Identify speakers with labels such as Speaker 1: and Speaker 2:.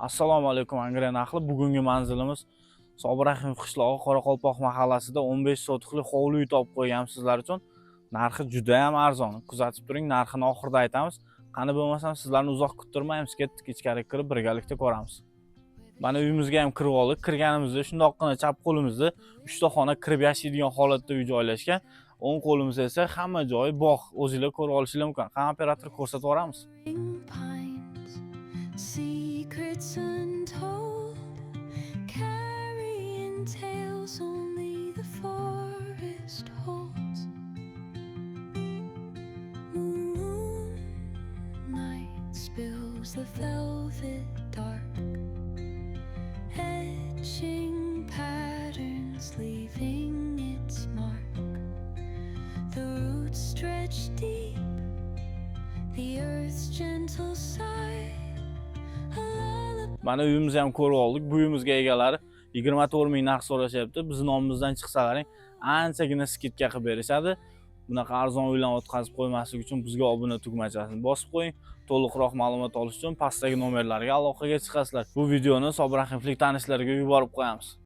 Speaker 1: Assalomu alaykum Angren ahli. Bugungi manzilimiz Sobir Rahimov qishlog'i Qoraqalpoq mahallasida 15 sotikli hovli uy topib qo'ygan sizlar uchun. Narxi juda ham arzon. Kuzatib turing, narxini oxirida aytamiz. Qani bo'lmasam sizlarni uzoq kuttirmaymiz, ketdik ichkariga kirib birgalikda ko'ramiz. Mana uyimizga ham kirib oldik. Kirganimizda shundoqqina chap qo'limizda 3 ta xona kirib yashaydigan holatda uy joylashgan. O'ng qo'limizda esa hamma joyi bog'. O'zingizlar ko'rib olishingiz mumkin. Qani operator ko'rsatib yuboramiz.
Speaker 2: Secrets untold, carrying tales only the forest holds. Moonlight spills the velvet dark, etching patterns, leaving its mark. The roots stretch deep, the earth's gentle sigh.
Speaker 1: Mana uyimizni ham ko'rib oldik. Bu uyimizga egalari 24 ming narx so'rashyapti. Biz nomimizdan chiqsa qaring, anchagina skidka qilib berishadi. Bunaqa arzon uylarni o'tkazib qo'ymaslik uchun bizga obuna tugmachasini bosib qo'ying. To'liqroq ma'lumot olish uchun pastdagi nomerlarga aloqaga chiqasizlar. Bu videoni Sobir Rahimovlik tanishlariga yuborib qo'yamiz.